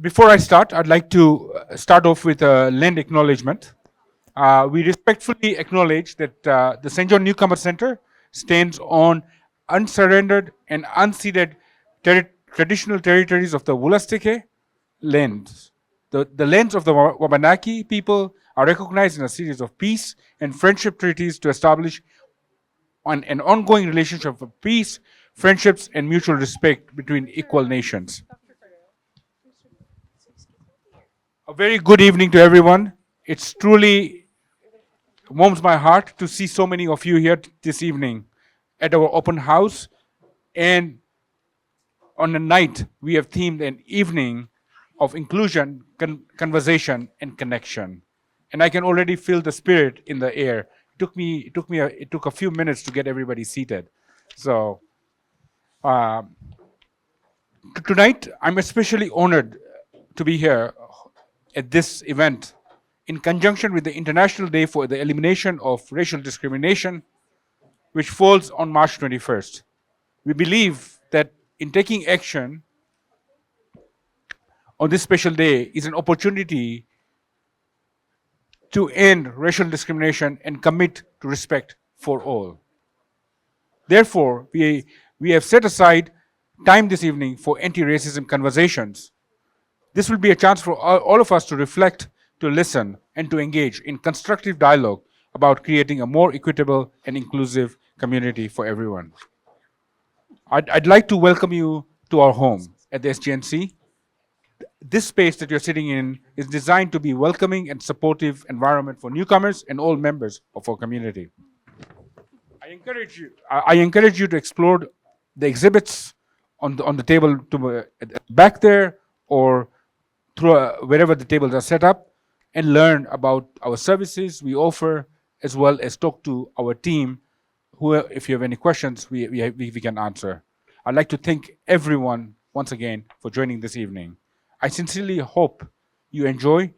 Before I start, I'd like to start off with a land acknowledgement. We respectfully acknowledge that the Saint John Newcomer Center stands on unsurrendered and unceded traditional territories of the Wolastoqey lands. The lands of the Wabanaki people are recognized in a series of peace and friendship treaties to establish an ongoing relationship of peace, friendships, and mutual respect between equal nations. A very good evening to everyone. It's truly warms my heart to see so many of you here this evening at our open house. And on the night, we have themed an evening of inclusion, conversation, and connection. And I can already feel the spirit in the air. It took a few minutes to get everybody seated. So tonight, I'm especially honored to be here at this event in conjunction with the International Day for the Elimination of Racial Discrimination, which falls on March 21st. We believe that in taking action on this special day is an opportunity to end racial discrimination and commit to respect for all. Therefore, we have set aside time this evening for anti-racism conversations. This will be a chance for all of us to reflect, to listen, and to engage in constructive dialogue about creating a more equitable and inclusive community for everyone. I'd like to welcome you to our home at the SJNC. This space that you're sitting in is designed to be a welcoming and supportive environment for newcomers and all members of our community. I encourage you to explore the exhibits on the table back there, or through wherever the tables are set up, and learn about our services we offer, as well as talk to our team, who, if you have any questions, we can answer. I'd like to thank everyone once again for joining this evening. I sincerely hope you enjoy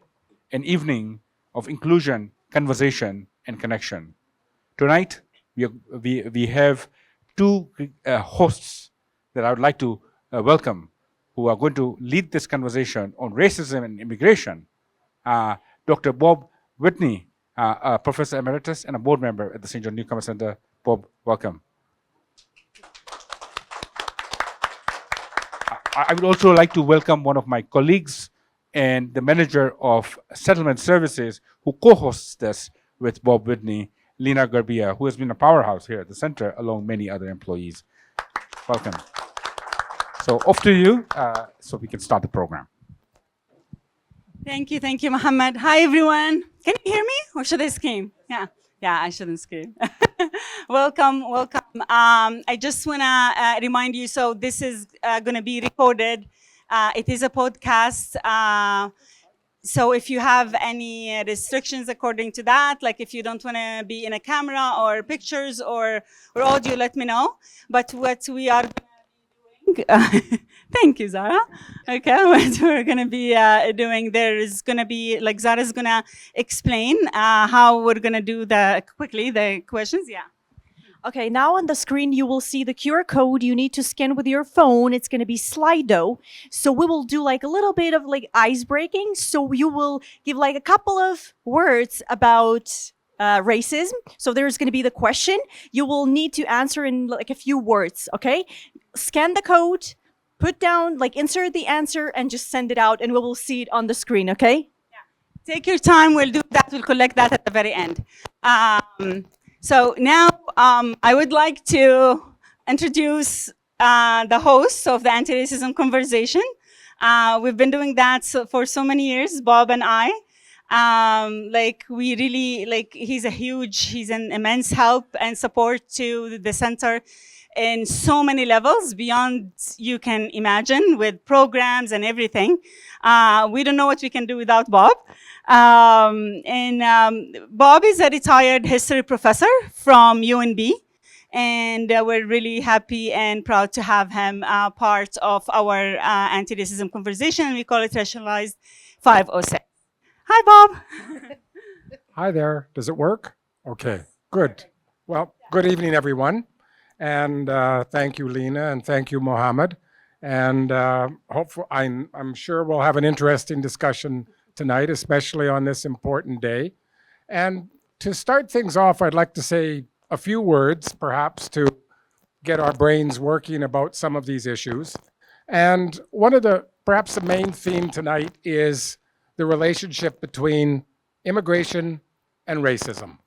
an evening of inclusion, conversation, and connection. Tonight, we have two hosts that I would like to welcome, who are going to lead this conversation on racism and immigration. Dr. Bob Whitney, a Professor Emeritus and a board member at the Saint John Newcomer Center. Bob, welcome. I would also like to welcome one of my colleagues and the manager of settlement services who co-hosts this with Bob Whitney, Lina Garbia, who has been a powerhouse here at the center along many other employees. Welcome. So off to you, so we can start the program. Thank you, Mohamed. Hi, everyone. Can you hear me, or should I scream? Yeah, I shouldn't scream. Welcome. I just want to remind you, so this is going to be recorded. It is a podcast. So if you have any restrictions according to that, like if you don't want to be in a camera or pictures or audio, let me know. But what we are thank you, Zara. Okay, what we're going to be doing, there is going to be, like Zara's going to explain how we're going to do the questions. Yeah. Okay, now on the screen, you will see the QR code you need to scan with your phone. It's going to be Slido. So we will do like a little bit of like ice breaking. So you will give like a couple of words about racism. So there's going to be the question. You will need to answer in like a few words, okay? Scan the code, put down, like insert the answer, and just send it out, and we will see it on the screen, okay? Yeah. Take your time. We'll do that. We'll collect that at the very end. So now I would like to introduce the hosts of the Anti-Racism Conversation. We've been doing that for so many years, Bob and I. We really, he's an immense help and support to the center in so many levels beyond you can imagine, with programs and everything. We don't know what we can do without Bob. Bob is a retired history professor from UNB, and we're really happy and proud to have him part of our anti-racism conversation. We call it Racialized 506. Hi, Bob. Hi there. Does it work? Okay, good. Well, good evening, everyone. And thank you, Lina, and thank you, Mohamed. And hopefully, I'm sure we'll have an interesting discussion tonight, especially on this important day. And to start things off, I'd like to say a few words, perhaps, to get our brains working about some of these issues. And one of perhaps the main theme tonight is the relationship between immigration and racism.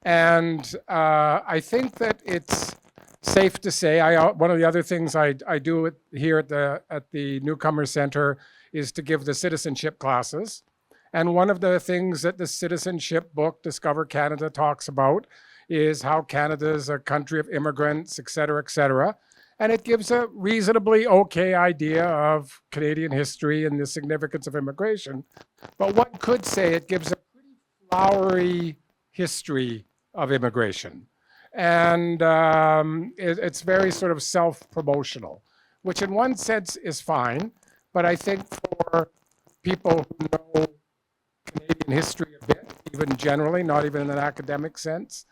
And I think that it's safe to say, one of the other things I do here at the Newcomer Center is to give the citizenship classes. And one of the things that the citizenship book, Discover Canada, talks about is how Canada is a country of immigrants, et cetera, et cetera. And it gives a reasonably okay idea of Canadian history and the significance of immigration. But one could say it gives a pretty flowery history of immigration. And it's very sort of self-promotional, which in one sense is fine. But I think for people who know Canadian history a bit, even generally, not even in an academic sense,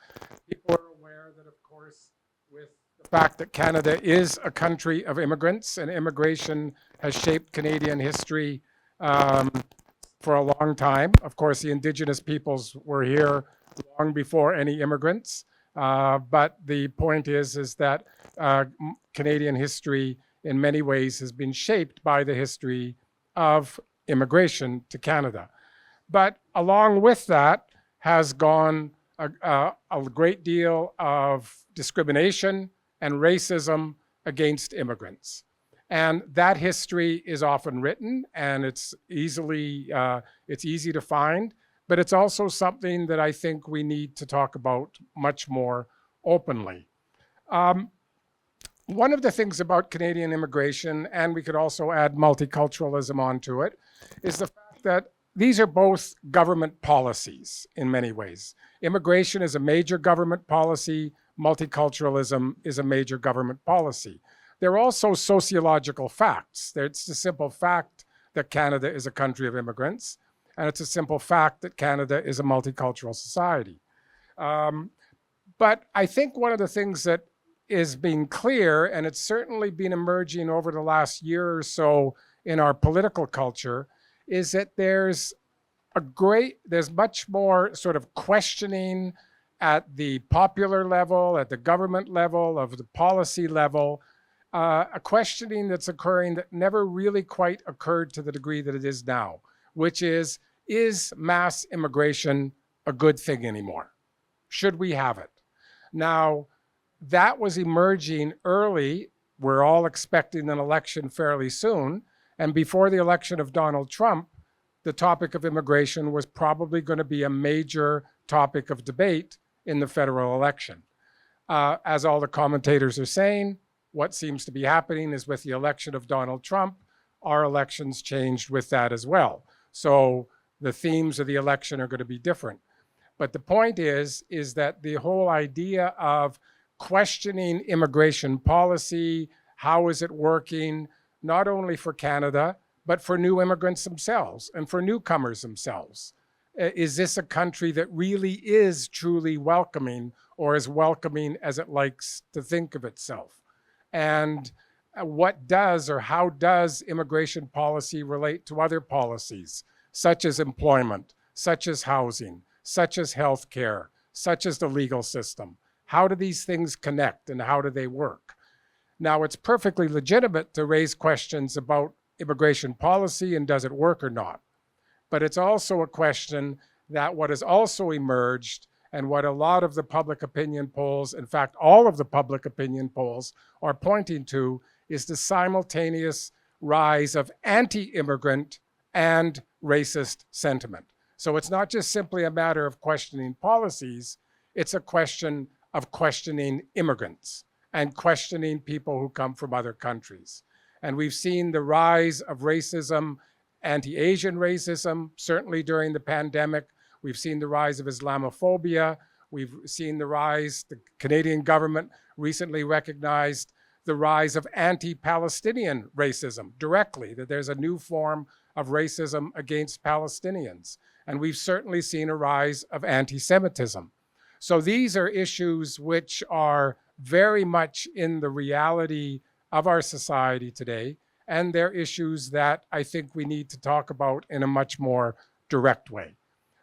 people are aware that, of course, with the fact that Canada is a country of immigrants and immigration has shaped Canadian history for a long time. Of course, the Indigenous peoples were here long before any immigrants. But the point is that Canadian history in many ways has been shaped by the history of immigration to Canada. But along with that has gone a great deal of discrimination and racism against immigrants. And that history is often written, and it's easy to find. But it's also something that I think we need to talk about much more openly. One of the things about Canadian immigration, and we could also add multiculturalism onto it, is the fact that these are both government policies in many ways. Immigration is a major government policy. Multiculturalism is a major government policy. They're also sociological facts. It's the simple fact that Canada is a country of immigrants. And it's a simple fact that Canada is a multicultural society. But I think one of the things that is being clear, and it's certainly been emerging over the last year or so in our political culture, is that there's much more sort of questioning at the popular level, at the government level, of the policy level, a questioning that's occurring that never really quite occurred to the degree that it is now, which is mass immigration a good thing anymore? Should we have it? Now, that was emerging early. We're all expecting an election fairly soon. And before the election of Donald Trump, the topic of immigration was probably going to be a major topic of debate in the federal election. As all the commentators are saying, what seems to be happening is with the election of Donald Trump, our elections changed with that as well. So the themes of the election are going to be different. But the point is that the whole idea of questioning immigration policy, how is it working, not only for Canada, but for new immigrants themselves and for newcomers themselves. Is this a country that really is truly welcoming, or as welcoming as it likes to think of itself? And what does or how does immigration policy relate to other policies, such as employment, such as housing, such as healthcare, such as the legal system? How do these things connect and how do they work? Now, it's perfectly legitimate to raise questions about immigration policy and does it work or not. But it's also a question that what has also emerged and what a lot of the public opinion polls, in fact, all of the public opinion polls are pointing to, is the simultaneous rise of anti-immigrant and racist sentiment. So it's not just simply a matter of questioning policies, it's a question of questioning immigrants and questioning people who come from other countries. And we've seen the rise of racism, anti-Asian racism, certainly during the pandemic. We've seen the rise of Islamophobia. We've seen the rise, the Canadian government recently recognized the rise of anti-Palestinian racism directly, that there's a new form of racism against Palestinians. And we've certainly seen a rise of anti-Semitism. So these are issues which are very much in the reality of our society today. and they're issues that I think we need to talk about in a much more direct way.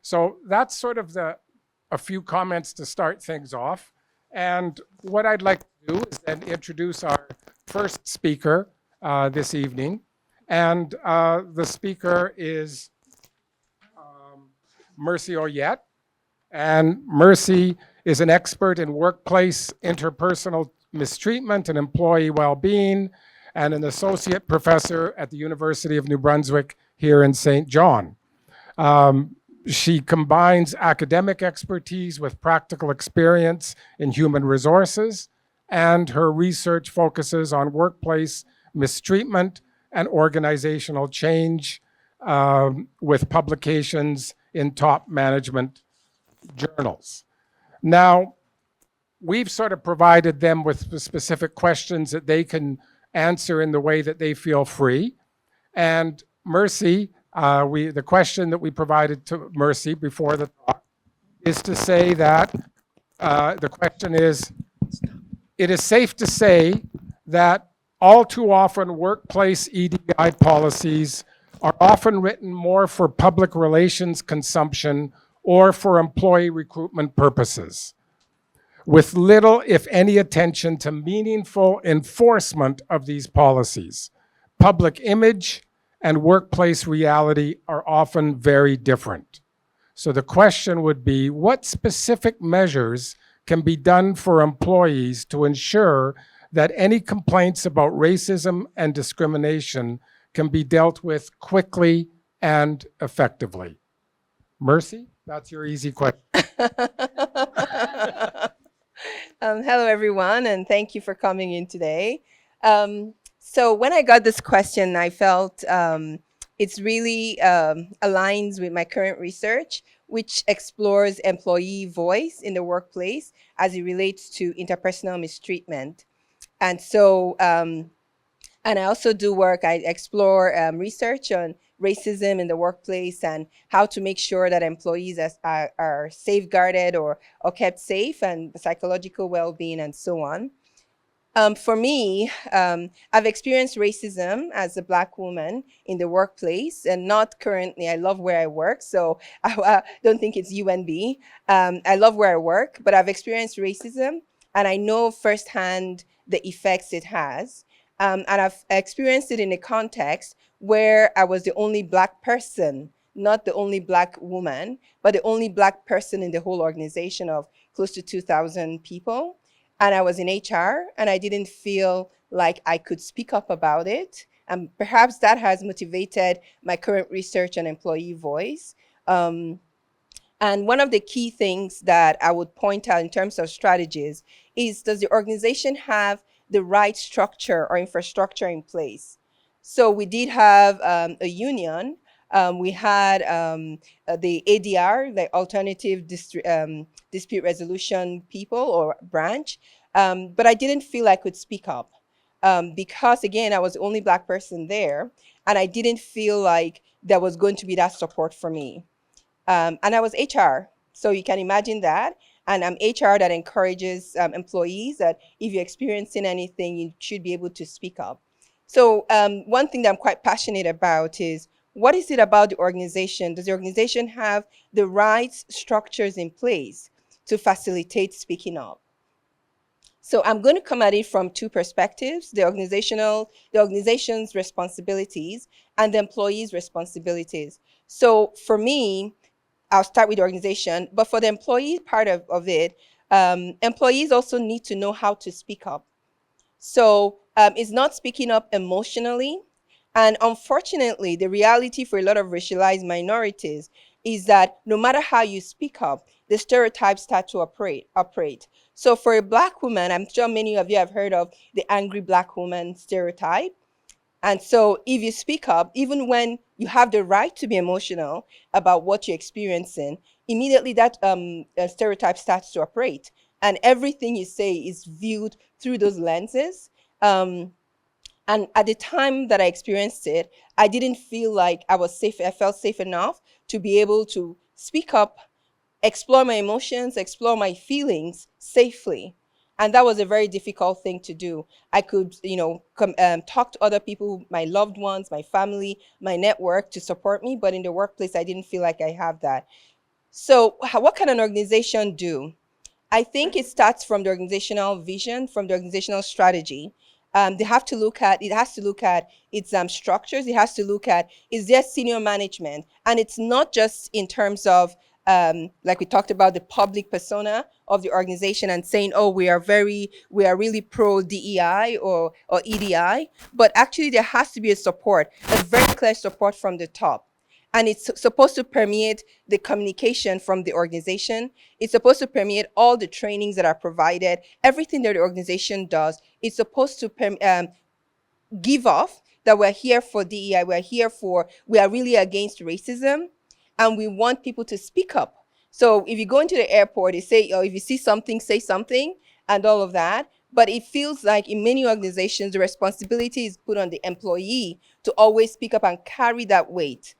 So that's sort of a few comments to start things off. And what I'd like to do is then introduce our first speaker this evening. And the speaker is Mercy Oyet. And Mercy is an expert in workplace interpersonal mistreatment and employee well-being, and an associate professor at the University of New Brunswick here in Saint John. She combines academic expertise with practical experience in human resources, and her research focuses on workplace mistreatment and organizational change with publications in top management journals. Now, we've sort of provided them with specific questions that they can answer in the way that they feel free. And Mercy, the question that we provided to Mercy before the talk is to say that the question is, it is safe to say that all too often workplace EDI policies are often written more for public relations consumption or for employee recruitment purposes, with little, if any, attention to meaningful enforcement of these policies. Public image and workplace reality are often very different. So the question would be, what specific measures can be done for employees to ensure that any complaints about racism and discrimination can be dealt with quickly and effectively? Mercy, that's your easy question. Hello, everyone, and thank you for coming in today. So when I got this question, I felt it's really aligns with my current research, which explores employee voice in the workplace as it relates to interpersonal mistreatment. And so, and I also do work, I explore research on racism in the workplace and how to make sure that employees are safeguarded or kept safe, and psychological well-being and so on. For me, I've experienced racism as a Black woman in the workplace, and not currently. I love where I work, so I don't think it's UNB. I love where I work, but I've experienced racism, and I know firsthand the effects it has. And I've experienced it in a context where I was the only Black person, not the only Black woman, but the only Black person in the whole organization of close to 2,000 people. And I was in HR, and I didn't feel like I could speak up about it. And perhaps that has motivated my current research on employee voice. And one of the key things that I would point out in terms of strategies is, does the organization have the right structure or infrastructure in place? So we did have a union. We had the ADR, the Alternative Dispute Resolution people or branch, but I didn't feel I could speak up because, again, I was the only Black person there, and I didn't feel like there was going to be that support for me. And I was HR, so you can imagine that. And I'm HR that encourages employees that if you're experiencing anything, you should be able to speak up. So one thing that I'm quite passionate about is, what is it about the organization? Does the organization have the right structures in place to facilitate speaking up? So I'm going to come at it from two perspectives: the organization's responsibilities and the employees' responsibilities. So for me, I'll start with the organization, but for the employee part of it, employees also need to know how to speak up. So it's not speaking up emotionally. And unfortunately, the reality for a lot of racialized minorities is that no matter how you speak up, the stereotypes start to operate. So for a Black woman, I'm sure many of you have heard of the angry Black woman stereotype. And so if you speak up, even when you have the right to be emotional about what you're experiencing, immediately that stereotype starts to operate. And everything you say is viewed through those lenses. And at the time that I experienced it, I didn't feel like I was safe. I felt safe enough to be able to speak up, explore my emotions, explore my feelings safely. And that was a very difficult thing to do. I could, talk to other people, my loved ones, my family, my network to support me, but in the workplace, I didn't feel like I have that. So what can an organization do? I think it starts from the organizational vision, from the organizational strategy. They have to look at, it has to look at its structures. It has to look at, is there senior management? And it's not just in terms of, like we talked about, the public persona of the organization and saying, oh, we are really pro DEI or EDI, but actually there has to be a support, a very clear support from the top. And it's supposed to permeate the communication from the organization. It's supposed to permeate all the trainings that are provided, everything that the organization does. It's supposed to give off that we're here for DEI, we are really against racism, and we want people to speak up. So if you go into the airport, they say, oh, if you see something, say something, and all of that. But it feels like in many organizations, the responsibility is put on the employee to always speak up and carry that weight.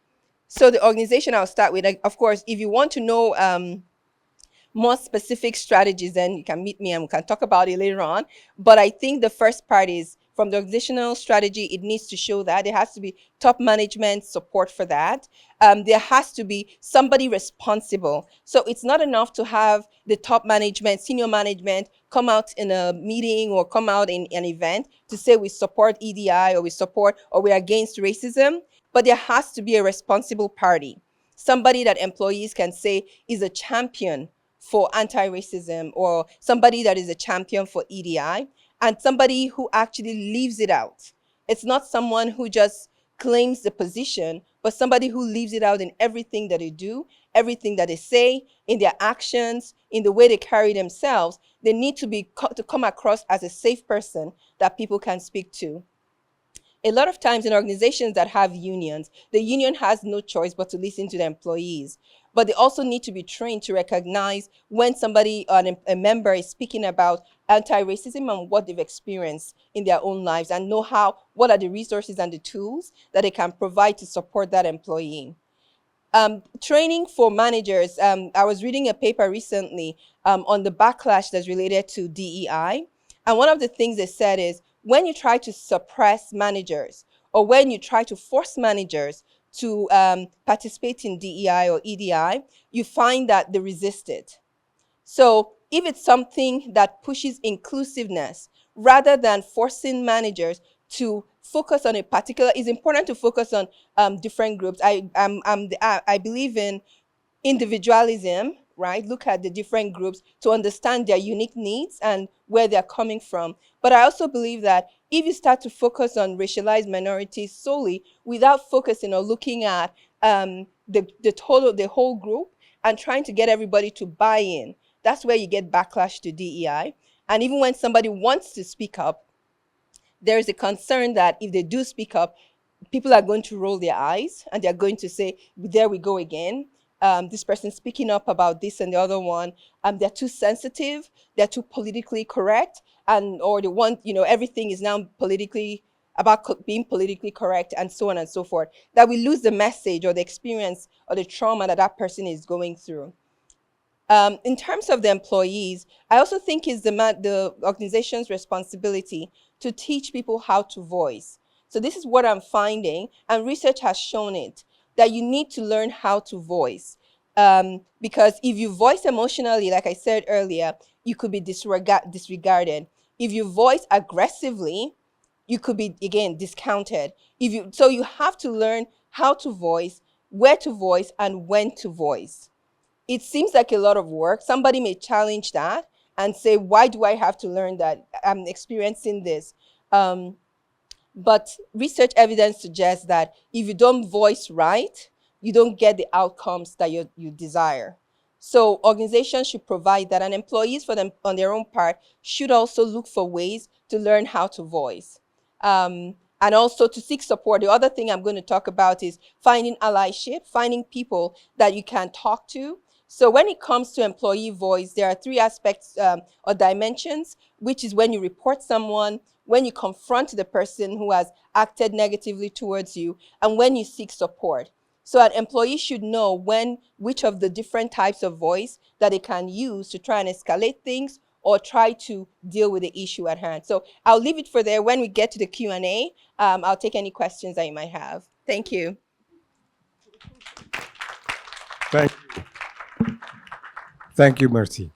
So the organization I'll start with, of course, if you want to know more specific strategies, then you can meet me and we can talk about it later on. But I think the first part is from the organizational strategy, it needs to show that there has to be top management support for that. There has to be somebody responsible. So it's not enough to have the top management, senior management, come out in a meeting or come out in an event to say we support EDI or we're against racism. But there has to be a responsible party, somebody that employees can say is a champion for anti-racism, or somebody that is a champion for EDI, and somebody who actually lives it out. It's not someone who just claims the position, but somebody who lives it out in everything that they do, everything that they say, in their actions, in the way they carry themselves. They need to come across as a safe person that people can speak to. A lot of times in organizations that have unions, the union has no choice but to listen to the employees. But they also need to be trained to recognize when somebody, a member, is speaking about anti-racism and what they've experienced in their own lives, and know what are the resources and the tools that they can provide to support that employee. Training for managers. I was reading a paper recently on the backlash that's related to DEI. And one of the things they said is, when you try to suppress managers, or when you try to force managers to participate in DEI or EDI, you find that they resist it. So if it's something that pushes inclusiveness, rather than forcing managers to focus on a particular, it's important to focus on different groups. I believe in individualism, right? Look at the different groups to understand their unique needs and where they're coming from. But I also believe that if you start to focus on racialized minorities solely without focusing or looking at the whole group and trying to get everybody to buy in, that's where you get backlash to DEI. And even when somebody wants to speak up, there's a concern that if they do speak up, people are going to roll their eyes and they're going to say, there we go again. This person speaking up about this and the other one, they're too sensitive, they're too politically correct, or they want, everything is now politically about being politically correct, and so on and so forth, that we lose the message or the experience or the trauma that person is going through. In terms of the employees, I also think it's the organization's responsibility to teach people how to voice. So this is what I'm finding, and research has shown it, that you need to learn how to voice. Because if you voice emotionally, like I said earlier, you could be disregarded. If you voice aggressively, you could be, again, discounted. So you have to learn how to voice, where to voice, and when to voice. It seems like a lot of work. Somebody may challenge that and say, why do I have to learn that? I'm experiencing this. But research evidence suggests that if you don't voice right, you don't get the outcomes that you desire. So organizations should provide that, and employees on their own part should also look for ways to learn how to voice. And also to seek support. The other thing I'm going to talk about is finding allyship, finding people that you can talk to. So when it comes to employee voice, there are three aspects or dimensions, which is when you report someone, when you confront the person who has acted negatively towards you, and when you seek support. So an employee should know which of the different types of voice that they can use to try and escalate things or try to deal with the issue at hand. So I'll leave it for there. When we get to the Q&A, I'll take any questions that you might have. Thank you. Thank you, Mercy.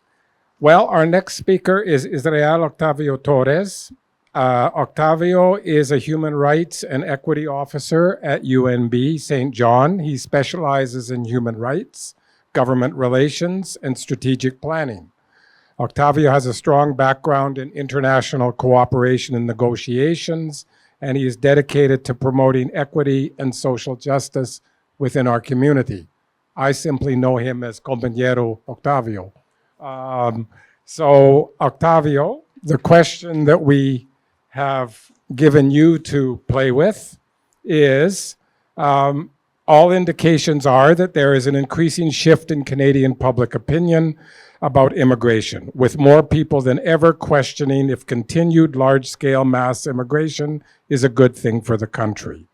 Well, our next speaker is Israel Octavio Torres. Octavio is a human rights and equity officer at UNB Saint John. He specializes in human rights, government relations, and strategic planning. Octavio has a strong background in international cooperation and negotiations, and he is dedicated to promoting equity and social justice within our community. I simply know him as Compañero Octavio. So, Octavio, the question that we have given you to play with is, all indications are that there is an increasing shift in Canadian public opinion about immigration, with more people than ever questioning if continued large-scale mass immigration is a good thing for the country.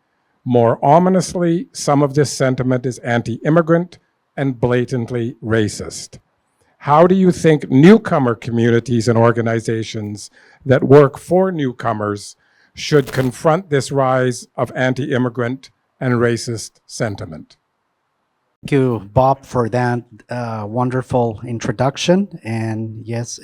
More ominously, some of this sentiment is anti-immigrant and blatantly racist. How do you think newcomer communities and organizations that work for newcomers should confront this rise of anti-immigrant and racist sentiment? Thank you, Bob, for that wonderful introduction. And yes,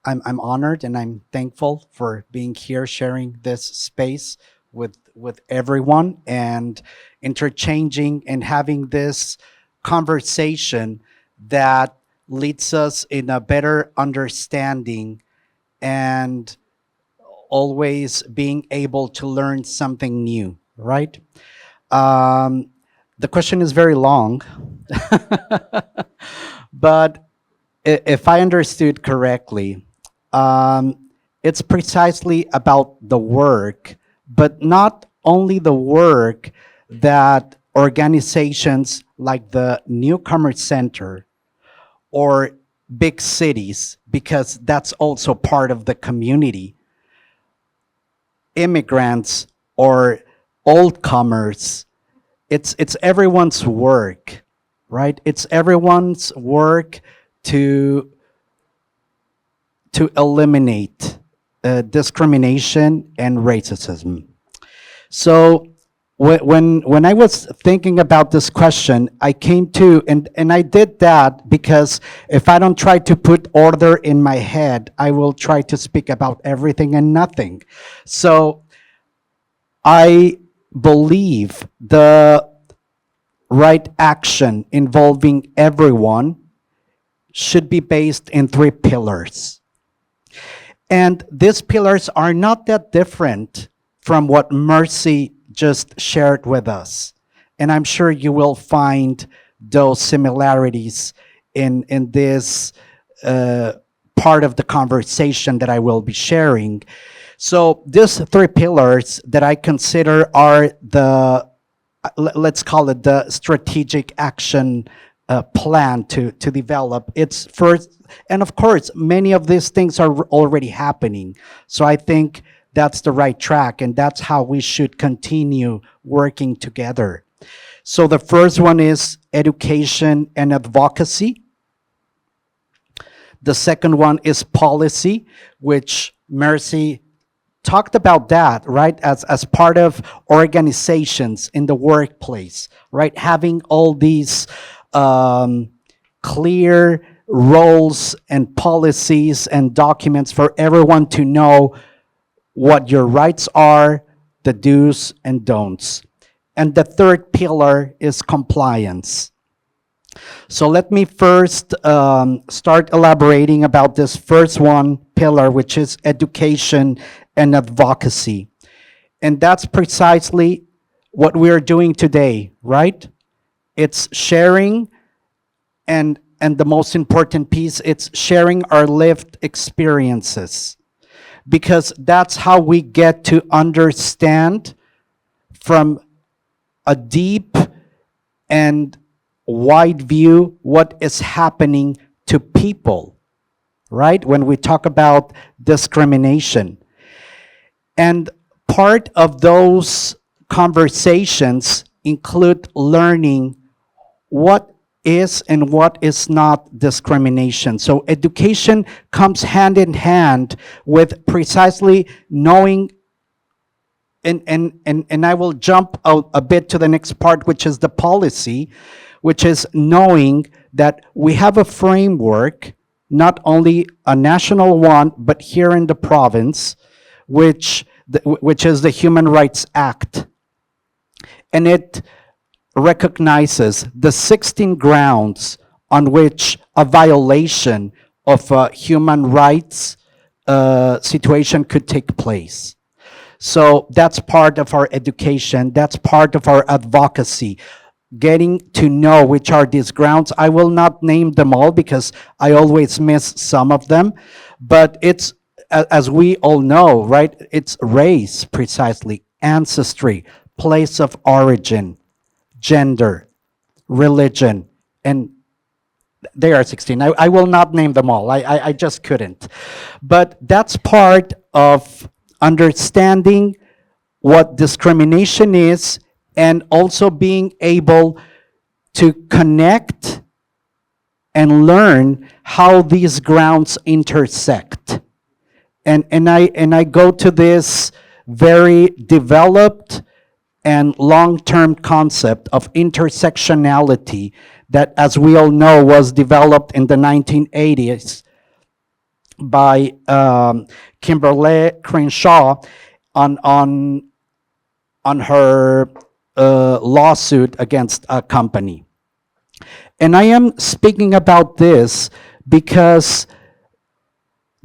I'm honored and I'm thankful for being here, sharing this space with everyone and interchanging and having this conversation that leads us in a better understanding and always being able to learn something new, right? The question is very long, but if I understood correctly, it's precisely about the work, but not only the work that organizations like the Newcomer Center or big cities, because that's also part of the community, immigrants or old comers, it's everyone's work, right? It's everyone's work to eliminate discrimination and racism. So when I was thinking about this question, I came to, and I did that because if I don't try to put order in my head, I will try to speak about everything and nothing. So I believe the right action involving everyone should be based in 3 pillars. And these pillars are not that different from what Mercy just shared with us. And I'm sure you will find those similarities in this part of the conversation that I will be sharing. So these 3 pillars that I consider are the, let's call it the strategic action plan to develop. It's first, and of course, many of these things are already happening. So I think that's the right track, and that's how we should continue working together. So the first one is education and advocacy. The second one is policy, which Mercy talked about that, right? As part of organizations in the workplace, right? Having all these clear roles and policies and documents for everyone to know what your rights are, the do's and don'ts. And the third pillar is compliance. So let me first start elaborating about this first one pillar, which is education and advocacy. And that's precisely what we are doing today, right? It's sharing, and the most important piece, it's sharing our lived experiences. Because that's how we get to understand from a deep and wide view what is happening to people, right? When we talk about discrimination. And part of those conversations include learning what is and what is not discrimination. So education comes hand in hand with precisely knowing, and I will jump a bit to the next part, which is the policy, which is knowing that we have a framework, not only a national one, but here in the province, which is the Human Rights Act. And it recognizes the 16 grounds on which a violation of a human rights situation could take place. So that's part of our education, that's part of our advocacy, getting to know which are these grounds. I will not name them all because I always miss some of them, but it's, as we all know, right, it's race precisely, ancestry, place of origin, gender, religion, and they are 16. I will not name them all, I just couldn't. But that's part of understanding what discrimination is and also being able to connect and learn how these grounds intersect. And I go to this very developed and long-term concept of intersectionality that, as we all know, was developed in the 1980s by Kimberly Crenshaw on her lawsuit against a company. And I am speaking about this because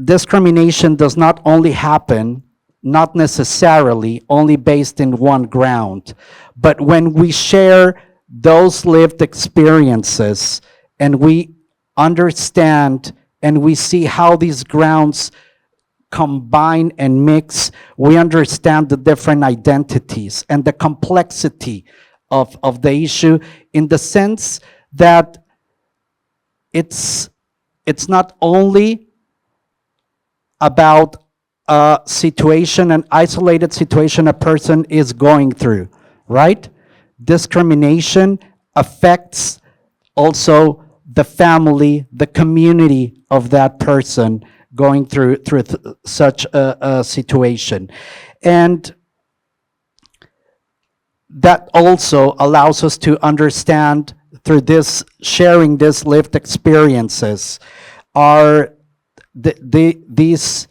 discrimination does not only happen, not necessarily only based in one ground, but when we share those lived experiences and we understand and we see how these grounds combine and mix, we understand the different identities and the complexity of the issue, in the sense that it's not only about a situation, an isolated situation a person is going through, right? Discrimination affects also the family, the community of that person going through such a situation. And that also allows us to understand, through this, sharing these lived experiences, are these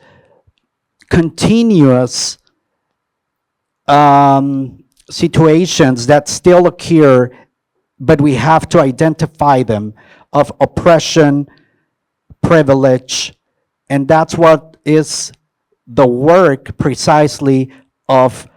continuous situations that still occur, but we have to identify them, of oppression, privilege, and that's what is the work precisely of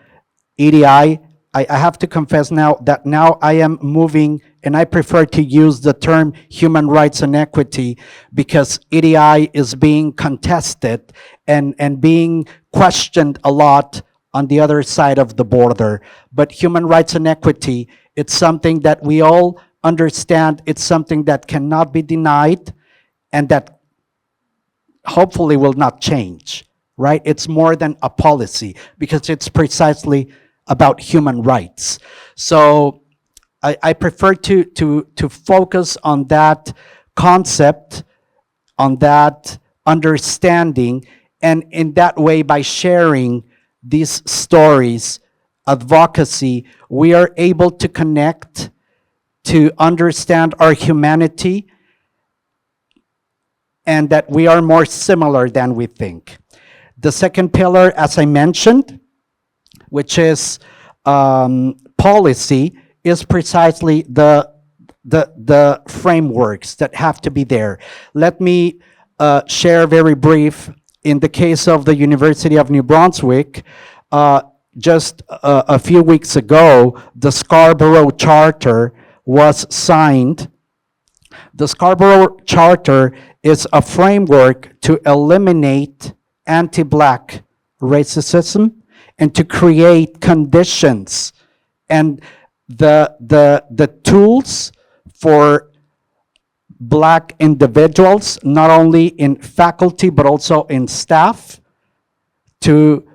EDI. I have to confess now that now I am moving, and I prefer to use the term human rights and equity, because EDI is being contested and being questioned a lot on the other side of the border. But human rights and equity, it's something that we all understand, it's something that cannot be denied, and that hopefully will not change, right? It's more than a policy, because it's precisely about human rights. So I prefer to focus on that concept, on that understanding, and in that way, by sharing these stories, advocacy, we are able to connect, to understand our humanity, and that we are more similar than we think. The second pillar, as I mentioned, which is policy, is precisely the frameworks that have to be there. Let me share very brief. In the case of the University of New Brunswick, just a few weeks ago, the Scarborough Charter was signed. The Scarborough Charter is a framework to eliminate anti-Black racism and to create conditions and the tools for Black individuals, not only in faculty but also in staff, to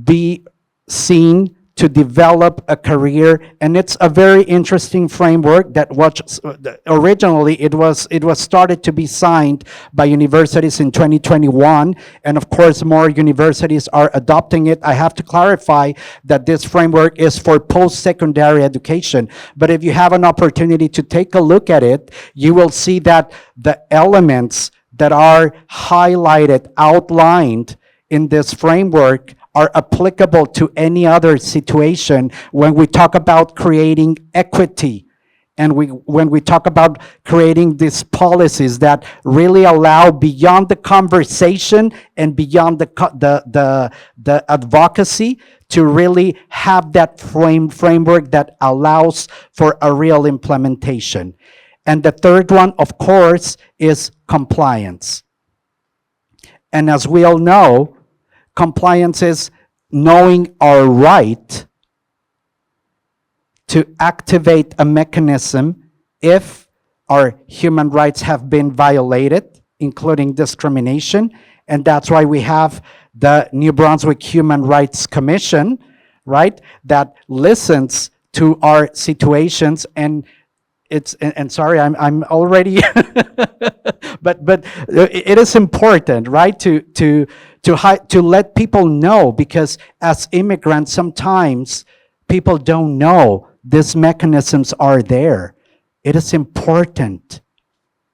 be seen, to develop a career. And it's a very interesting framework that was originally it was started to be signed by universities in 2021, and of course more universities are adopting it. I have to clarify that this framework is for post-secondary education, but if you have an opportunity to take a look at it, you will see that the elements that are highlighted, outlined in this framework are applicable to any other situation when we talk about creating equity, and when we talk about creating these policies that really allow beyond the conversation and beyond the advocacy to really have that framework that allows for a real implementation. And the third one, of course, is compliance. And as we all know, compliance is knowing our right to activate a mechanism if our human rights have been violated, including discrimination. And that's why we have the New Brunswick Human Rights Commission, right, that listens to our situations. And sorry, I'm already, but it is important, right, to let people know, because as immigrants, sometimes people don't know these mechanisms are there. It is important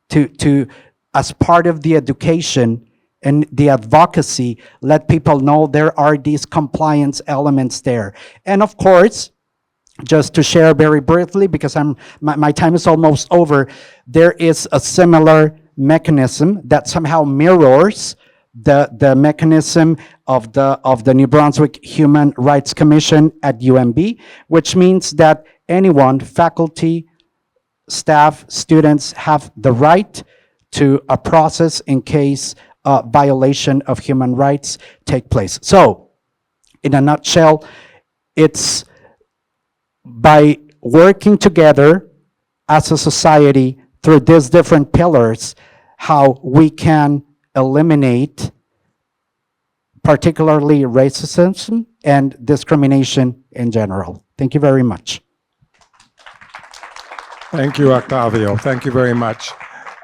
to as part of the education and the advocacy, let people know there are these compliance elements there. And of course, just to share very briefly, because my time is almost over, there is a similar mechanism that somehow mirrors the mechanism of the New Brunswick Human Rights Commission at UNB, which means that anyone, faculty, staff, students, have the right to a process in case a violation of human rights take place. So, in a nutshell, it's by working together as a society through these different pillars, how we can eliminate particularly racism and discrimination in general. Thank you very much. Thank you, Octavio. Thank you very much.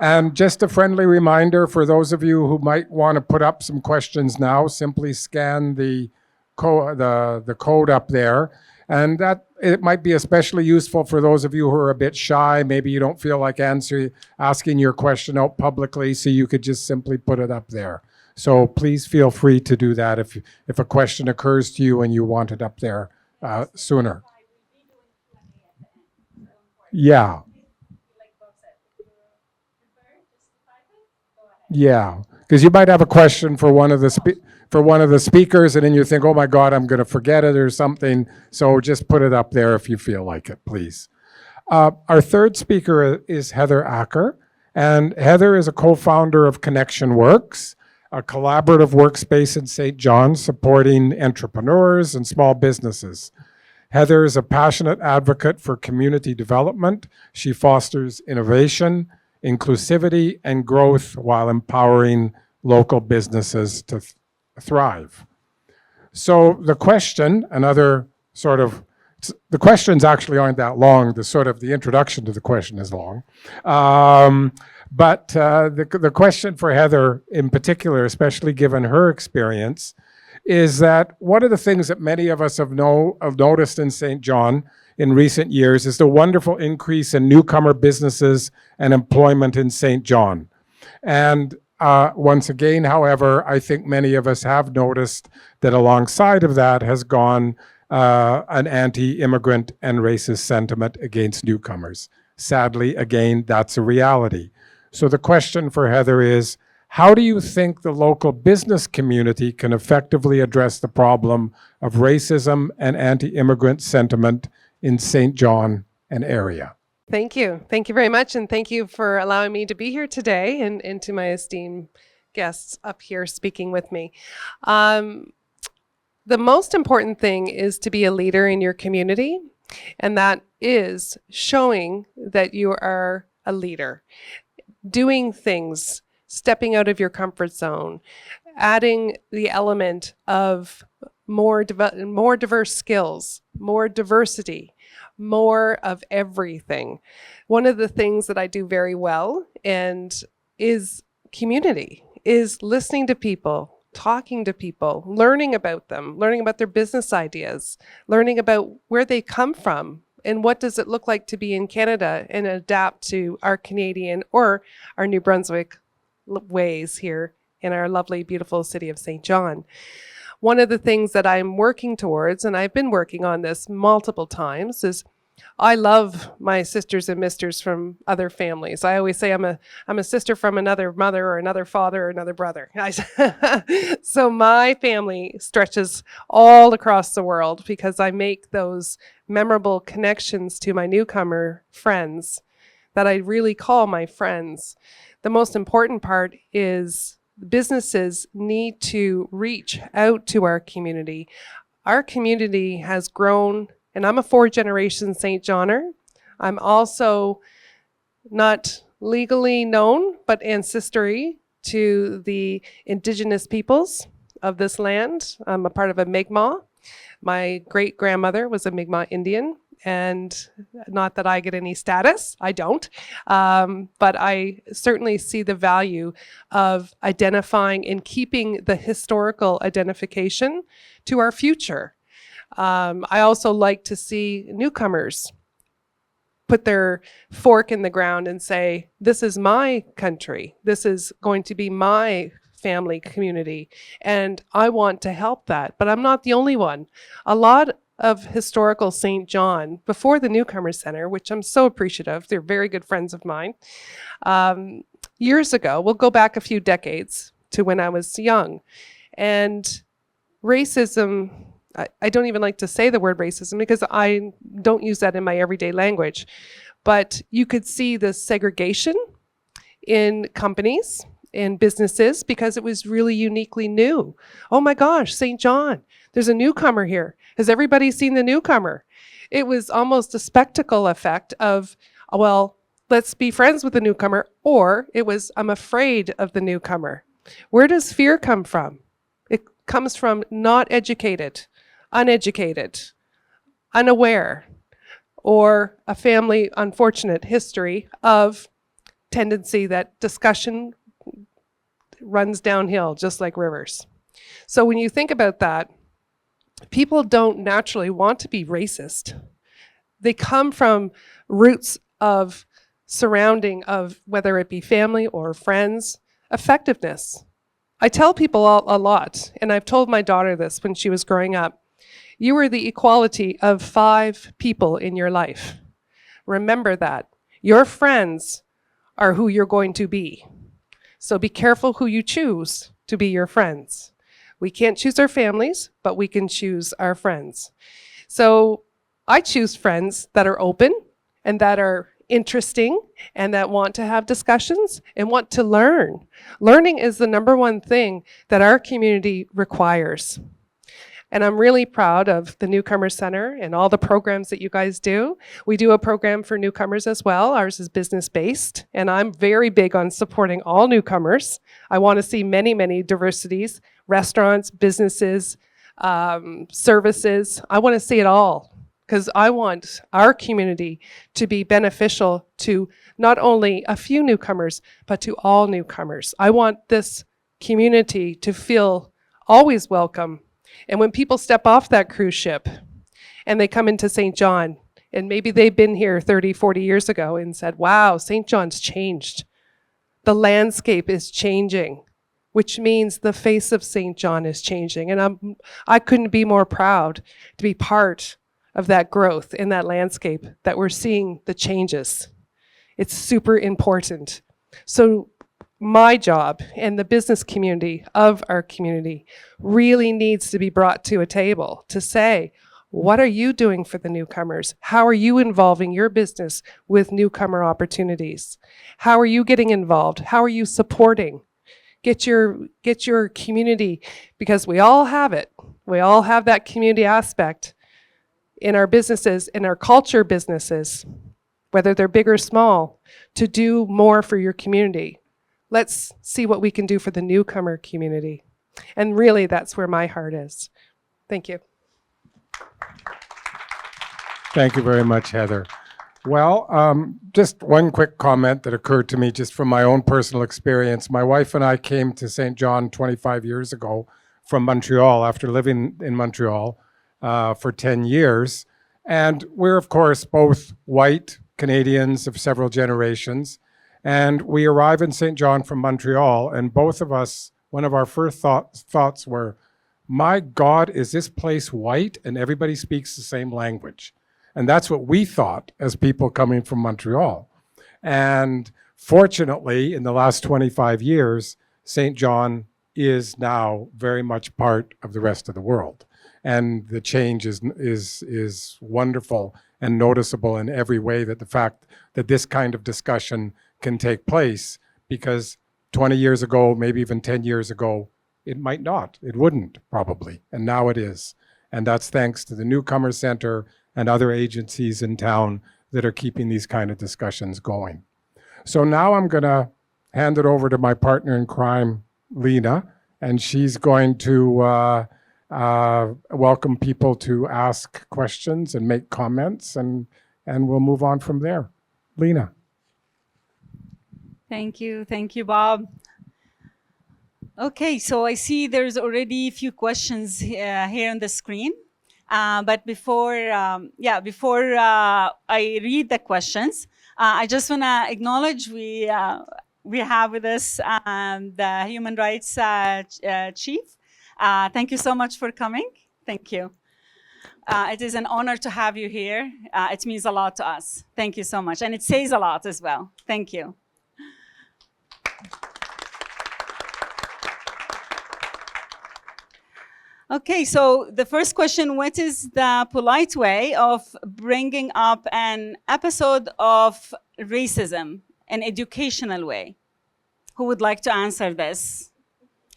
And just a friendly reminder for those of you who might want to put up some questions now, simply scan the code up there. And that it might be especially useful for those of you who are a bit shy. Maybe you don't feel like asking your question out publicly, so you could just simply put it up there. So please feel free to do that if a question occurs to you and you want it up there sooner. Yeah. Yeah, because you might have a question for one of the speakers, and then you think, oh my God, I'm going to forget it or something. So just put it up there if you feel like it, please. Our third speaker is Heather Acker, and Heather is a co-founder of Connection Works, a collaborative workspace in Saint John supporting entrepreneurs and small businesses. Heather is a passionate advocate for community development. She fosters innovation, inclusivity, and growth while empowering local businesses to thrive. So the question, the questions actually aren't that long. The introduction to the question is long. But the question for Heather in particular, especially given her experience, is that one of the things that many of us have noticed in Saint John in recent years is the wonderful increase in newcomer businesses and employment in Saint John. And once again, however, I think many of us have noticed that alongside of that has gone an anti-immigrant and racist sentiment against newcomers. Sadly, again, that's a reality. So the question for Heather is, how do you think the local business community can effectively address the problem of racism and anti-immigrant sentiment in Saint John and area? Thank you. Thank you very much. And thank you for allowing me to be here today and to my esteemed guests up here speaking with me. The most important thing is to be a leader in your community. And that is showing that you are a leader, doing things, stepping out of your comfort zone, adding the element of more diverse skills, more diversity, more of everything. One of the things that I do very well and is community, is listening to people, talking to people, learning about them, learning about their business ideas, learning about where they come from and what does it look like to be in Canada and adapt to our Canadian or our New Brunswick ways here in our lovely, beautiful city of Saint John. One of the things that I'm working towards, and I've been working on this multiple times, is I love my sisters and misters from other families. I always say I'm a sister from another mother or another father or another brother. So my family stretches all across the world because I make those memorable connections to my newcomer friends that I really call my friends. The most important part is businesses need to reach out to our community. Our community has grown, and I'm a 4th-generation Saint Johner. I'm also not legally known, but ancestry to the indigenous peoples of this land. I'm a part of a Mi'kmaq. My great-grandmother was a Mi'kmaq Indian, and not that I get any status, I don't, but I certainly see the value of identifying and keeping the historical identification to our future. I also like to see newcomers put their fork in the ground and say, this is my country. This is going to be my family community, and I want to help that. But I'm not the only one. A lot of historical Saint John, before the Newcomer Center, which I'm so appreciative, they're very good friends of mine. Years ago, we'll go back a few decades to when I was young, and racism, I don't even like to say the word racism because I don't use that in my everyday language, but you could see the segregation in companies, in businesses, because it was really uniquely new. Oh my gosh, Saint John, there's a newcomer here. Has everybody seen the newcomer? It was almost a spectacle effect of, well, let's be friends with the newcomer, or it was, I'm afraid of the newcomer. Where does fear come from? It comes from not educated, uneducated, unaware, or a family unfortunate history of tendency that discussion runs downhill just like rivers. So when you think about that, people don't naturally want to be racist. They come from roots of surrounding of whether it be family or friends, effectiveness. I tell people a lot, and I've told my daughter this when she was growing up, you are the equality of 5 people in your life. Remember that. Your friends are who you're going to be. So be careful who you choose to be your friends. We can't choose our families, but we can choose our friends. So I choose friends that are open and that are interesting and that want to have discussions and want to learn. Learning is the #1 thing that our community requires. And I'm really proud of the Newcomer Center and all the programs that you guys do. We do a program for newcomers as well. Ours is business-based, and I'm very big on supporting all newcomers. I want to see many, many diversities, restaurants, businesses, services. I want to see it all because I want our community to be beneficial to not only a few newcomers, but to all newcomers. I want this community to feel always welcome. And when people step off that cruise ship and they come into Saint John, and maybe they've been here 30, 40 years ago and said, wow, Saint John's changed. The landscape is changing, which means the face of Saint John is changing. And I couldn't be more proud to be part of that growth in that landscape, that we're seeing the changes. It's super important. So my job and the business community of our community really needs to be brought to a table to say, what are you doing for the newcomers? How are you involving your business with newcomer opportunities? How are you getting involved? How are you supporting? Get your community, because we all have it. We all have that community aspect in our businesses, in our culture businesses, whether they're big or small, to do more for your community. Let's see what we can do for the newcomer community. And really, that's where my heart is. Thank you. Thank you very much, Heather. Well, just one quick comment that occurred to me just from my own personal experience. My wife and I came to Saint John 25 years ago from Montreal after living in Montreal for 10 years. And we're, of course, both white Canadians of several generations. And we arrive in Saint John from Montreal, and both of us, one of our first thoughts were, my God, is this place white and everybody speaks the same language? And that's what we thought as people coming from Montreal. And fortunately, in the last 25 years, Saint John is now very much part of the rest of the world. And the change is wonderful and noticeable in every way, that the fact that this kind of discussion can take place, because 20 years ago, maybe even 10 years ago, it might not, it wouldn't probably, and now it is. And that's thanks to the Newcomer Center and other agencies in town that are keeping these kind of discussions going. So now I'm gonna hand it over to my partner in crime, Lena, and she's going to welcome people to ask questions and make comments, and we'll move on from there. Lena. Thank you, Bob. Okay, so I see there's already a few questions here on the screen. But before I read the questions, I just want to acknowledge we have with us the Human Rights Chief. Thank you so much for coming. Thank you. It is an honor to have you here. It means a lot to us. Thank you so much. And it says a lot as well. Thank you. Okay, so the first question, what is the polite way of bringing up an episode of racism, an educational way? Who would like to answer this?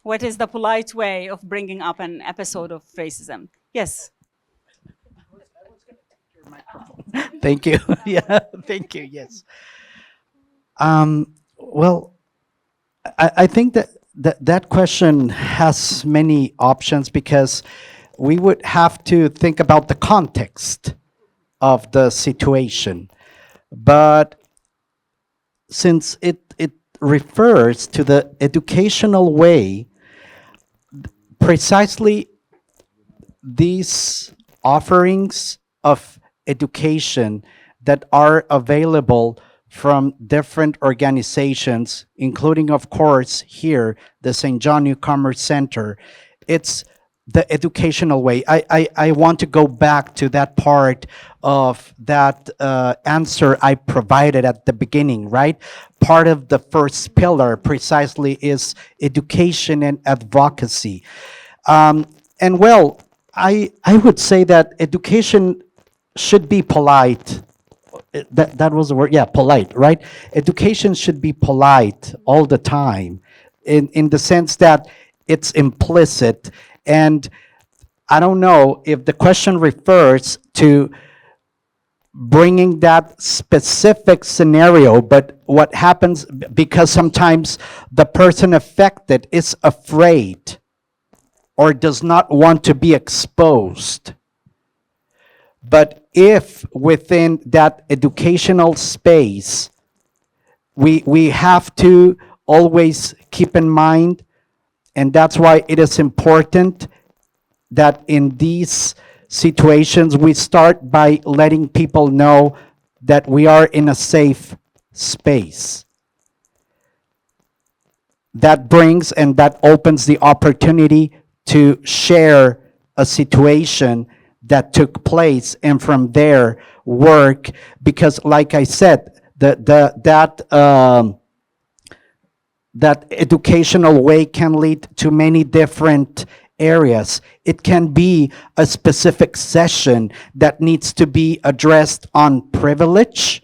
What is the polite way of bringing up an episode of racism? Yes. Thank you. Yeah, thank you. Yes. Well, I think that question has many options, because we would have to think about the context of the situation. But since it refers to the educational way, precisely these offerings of education that are available from different organizations, including, of course, here, the Saint John Newcomer Center. It's the educational way. I want to go back to that part of that answer I provided at the beginning, right? Part of the first pillar precisely is education and advocacy. And well, I would say that education should be polite. That was the word, yeah, polite, right? Education should be polite all the time, in the sense that it's implicit. And I don't know if the question refers to bringing that specific scenario, but what happens, because sometimes the person affected is afraid or does not want to be exposed. But if within that educational space, we have to always keep in mind, and that's why it is important that in these situations, we start by letting people know that we are in a safe space. That brings and that opens the opportunity to share a situation that took place, and from there work, because like I said, that educational way can lead to many different areas. It can be a specific session that needs to be addressed on privilege.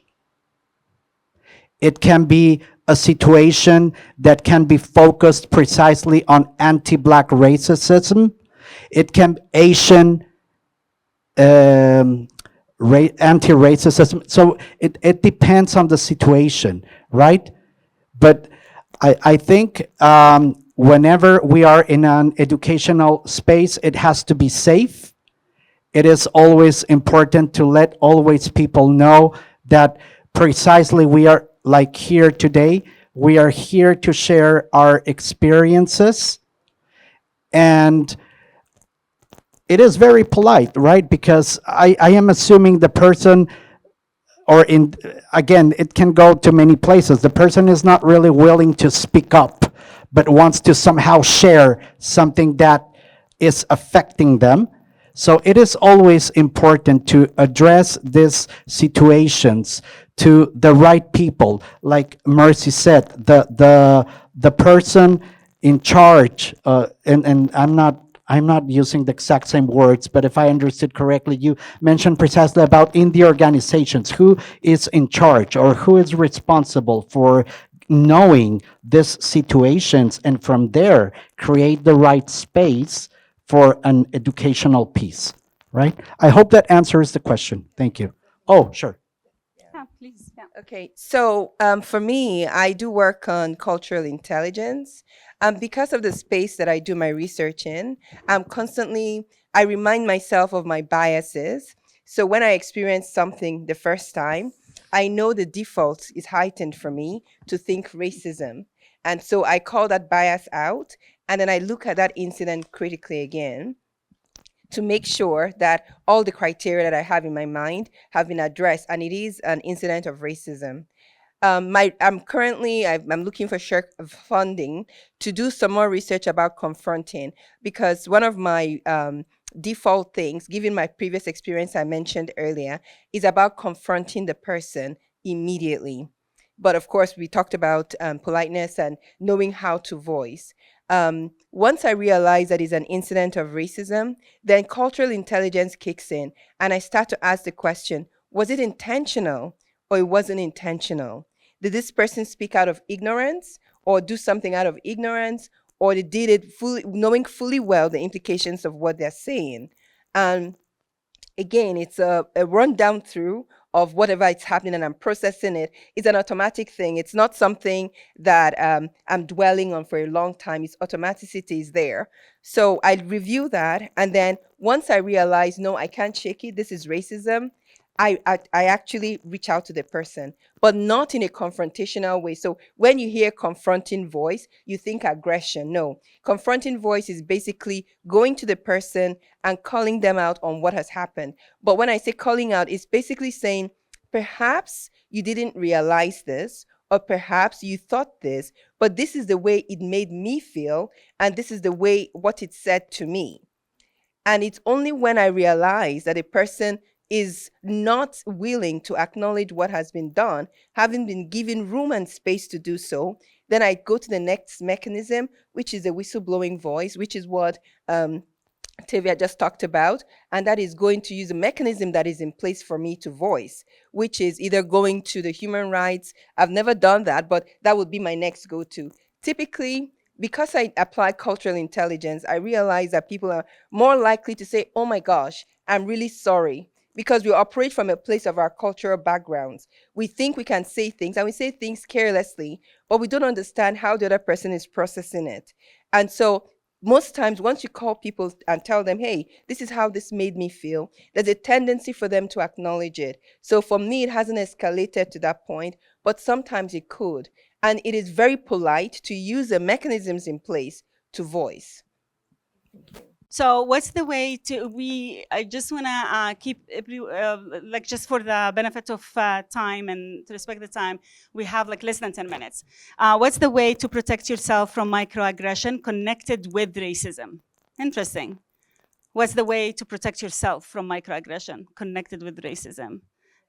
It can be a situation that can be focused precisely on anti-Black racism. It can be Asian anti-racism. So it depends on the situation, right? But I think whenever we are in an educational space, it has to be safe. It is always important to let always people know that precisely we are like here today, we are here to share our experiences. And it is very polite, right? Because I am assuming the person, or again, it can go to many places. The person is not really willing to speak up, but wants to somehow share something that is affecting them. So it is always important to address these situations to the right people. Like Mercy said, the person in charge, and I'm not using the exact same words, but if I understood correctly, you mentioned precisely about in the organizations, who is in charge or who is responsible for knowing these situations, and from there, create the right space for an educational piece, right? I hope that answers the question. Thank you. Oh, sure. Yeah, please. Yeah. Okay, so for me, I do work on cultural intelligence. Because of the space that I do my research in, I remind myself of my biases. So when I experience something the first time, I know the default is heightened for me to think racism. And so I call that bias out, and then I look at that incident critically again to make sure that all the criteria that I have in my mind have been addressed, and it is an incident of racism. I'm looking for funding to do some more research about confronting, because one of my default things, given my previous experience I mentioned earlier, is about confronting the person immediately. But of course, we talked about politeness and knowing how to voice. Once I realize that it's an incident of racism, then cultural intelligence kicks in, and I start to ask the question, was it intentional or it wasn't intentional? Did this person speak out of ignorance or do something out of ignorance, or they did it knowing fully well the implications of what they're saying? And again, it's a rundown through of whatever is happening, and I'm processing it. It's an automatic thing. It's not something that I'm dwelling on for a long time. Its automaticity is there. So I review that, and then once I realize, no, I can't shake it, this is racism, I actually reach out to the person, but not in a confrontational way. So when you hear confronting voice, you think aggression. No, confronting voice is basically going to the person and calling them out on what has happened. But when I say calling out, it's basically saying, perhaps you didn't realize this, or perhaps you thought this, but this is the way it made me feel, and this is the way what it said to me. And it's only when I realize that a person is not willing to acknowledge what has been done, having been given room and space to do so, then I go to the next mechanism, which is the whistleblowing voice, which is what Octavia just talked about, and that is going to use a mechanism that is in place for me to voice, which is either going to the human rights. I've never done that, but that would be my next go-to. Typically, because I apply cultural intelligence, I realize that people are more likely to say, oh my gosh, I'm really sorry, because we operate from a place of our cultural backgrounds. We think we can say things, and we say things carelessly, but we don't understand how the other person is processing it. And so most times, once you call people and tell them, hey, this is how this made me feel, there's a tendency for them to acknowledge it. So for me, it hasn't escalated to that point, but sometimes it could. And it is very polite to use the mechanisms in place to voice. So what's the way to, I just want to keep, like just for the benefit of time and to respect the time, we have like less than 10 minutes. What's the way to protect yourself from microaggression connected with racism? Interesting. What's the way to protect yourself from microaggression connected with racism?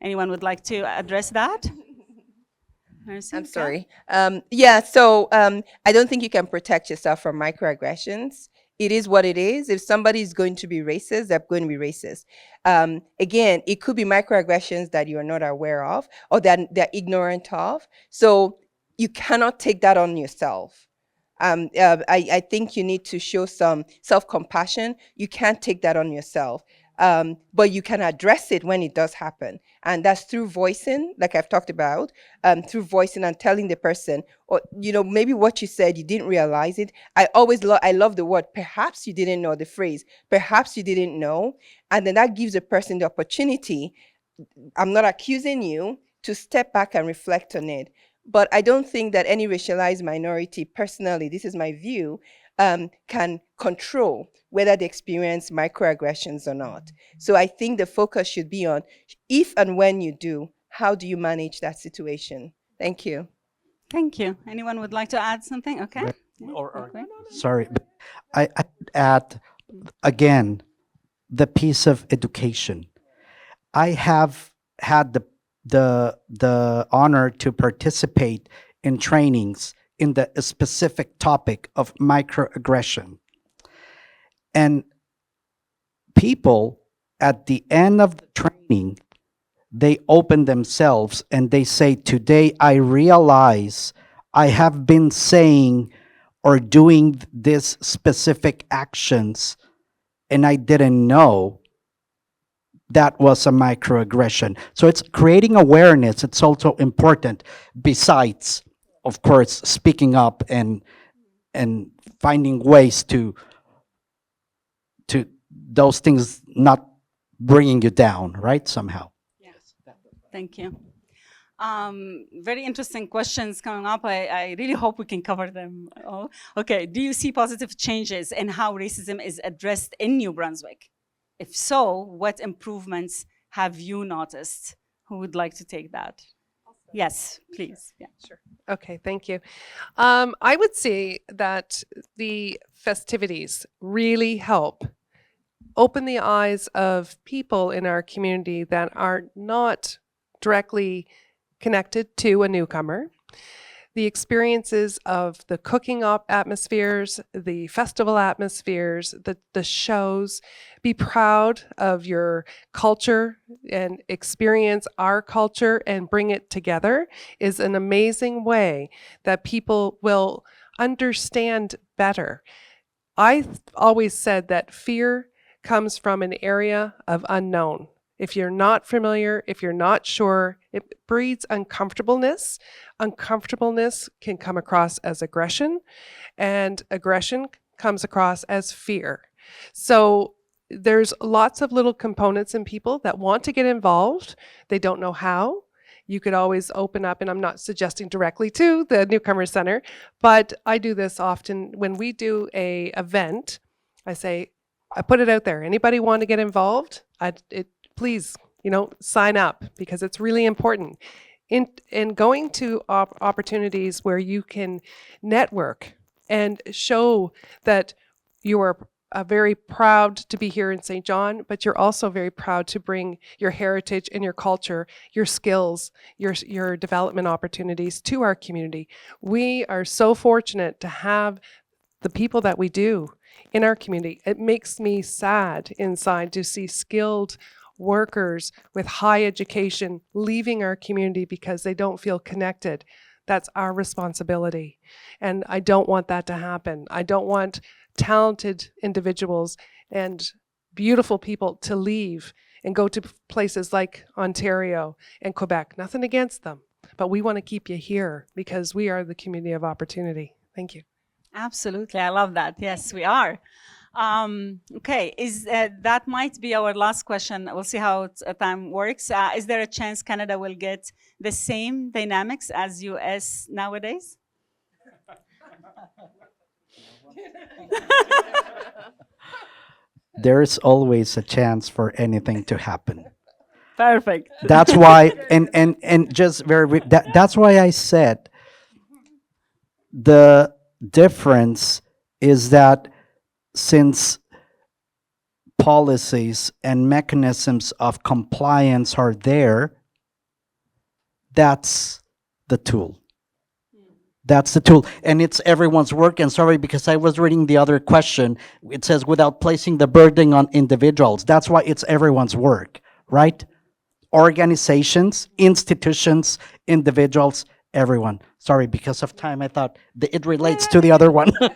Anyone would like to address that? Mercy? I'm sorry. I don't think you can protect yourself from microaggressions. It is what it is. If somebody is going to be racist, they're going to be racist. Again, it could be microaggressions that you are not aware of or that they're ignorant of. So you cannot take that on yourself. I think you need to show some self-compassion. You can't take that on yourself. but you can address it when it does happen. And that's through voicing, like I've talked about, through voicing and telling the person, or, you know, maybe what you said, you didn't realize it. I love the word, perhaps you didn't know, the phrase, perhaps you didn't know. And then that gives a person the opportunity, I'm not accusing you, to step back and reflect on it. But I don't think that any racialized minority, personally, this is my view, can control whether they experience microaggressions or not. So I think the focus should be on, if and when you do, how do you manage that situation? Thank you. Thank you. Anyone would like to add something? Okay. Right. Yeah, okay. Sorry, but I add again the piece of education. I have had the honor to participate in trainings in the specific topic of microaggression. And people at the end of the training, they open themselves and they say, today I realize I have been saying or doing this specific actions and I didn't know that was a microaggression. So it's creating awareness. It's also important, besides, of course, speaking up and finding ways to those things not bringing you down, right, somehow. Thank you. Very interesting questions coming up. I really hope we can cover them all. Okay, do you see positive changes in how racism is addressed in New Brunswick? If so, what improvements have you noticed? Who would like to take that? Yes, please. Yeah. Sure. Okay, thank you. I would say that the festivities really help open the eyes of people in our community that are not directly connected to a newcomer. The experiences of the cooking up atmospheres, the festival atmospheres, the shows. Be proud of your culture and experience our culture and bring it together is an amazing way that people will understand better. I always said that fear comes from an area of unknown. If you're not familiar, if you're not sure, it breeds uncomfortableness. Uncomfortableness can come across as aggression, and aggression comes across as fear. So there's lots of little components in people that want to get involved. They don't know how. You could always open up, and I'm not suggesting directly to the Newcomer Center, but I do this often. When we do a event, I say, I put it out there. Anybody want to get involved? Please, sign up, because it's really important. In going to opportunities where you can network and show that you are very proud to be here in Saint John, but you're also very proud to bring your heritage and your culture, your skills, your development opportunities to our community. We are so fortunate to have the people that we do in our community. It makes me sad inside to see skilled workers with high education leaving our community because they don't feel connected. That's our responsibility. And I don't want that to happen. I don't want talented individuals and beautiful people to leave and go to places like Ontario and Quebec. Nothing against them, but we want to keep you here because we are the community of opportunity. Thank you. Absolutely, I love that. Yes, we are. Okay, that might be our last question. We'll see how time works. Is there a chance Canada will get the same dynamics as US nowadays? There's always a chance for anything to happen. Perfect. That's why, and just that's why I said the difference is that since policies and mechanisms of compliance are there, that's the tool. That's the tool. And it's everyone's work. And sorry, because I was reading the other question. It says, without placing the burden on individuals. That's why it's everyone's work, right? Organizations, institutions, individuals, everyone. Sorry, because of time, I thought it relates to the other one. No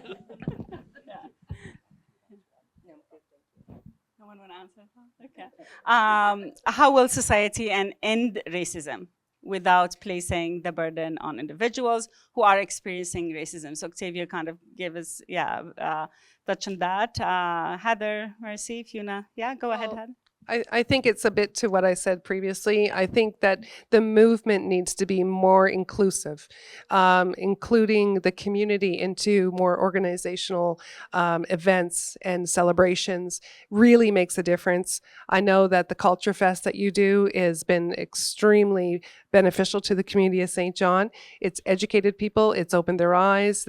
one want to answer? Okay. How will society end racism without placing the burden on individuals who are experiencing racism? So Octavio kind of gave us, touch on that. Heather, Mercy, if you wanna, go ahead, Heather. I think it's a bit to what I said previously. I think that the movement needs to be more inclusive, including the community into more organizational events and celebrations really makes a difference. I know that the Culture Fest that you do has been extremely beneficial to the community of Saint John. It's educated people, it's opened their eyes.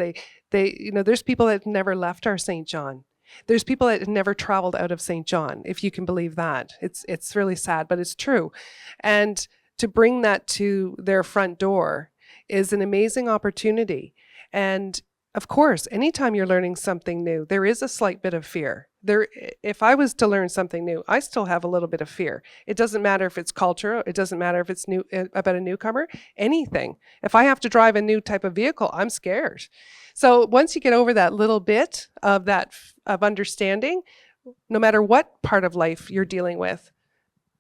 There's people that have never left our Saint John. There's people that have never traveled out of Saint John, if you can believe that. It's really sad, but it's true. And to bring that to their front door is an amazing opportunity. And of course, anytime you're learning something new, there is a slight bit of fear. If I was to learn something new, I still have a little bit of fear. It doesn't matter if it's culture, it doesn't matter if it's new about a newcomer, anything. If I have to drive a new type of vehicle, I'm scared. So once you get over that little bit of understanding, no matter what part of life you're dealing with,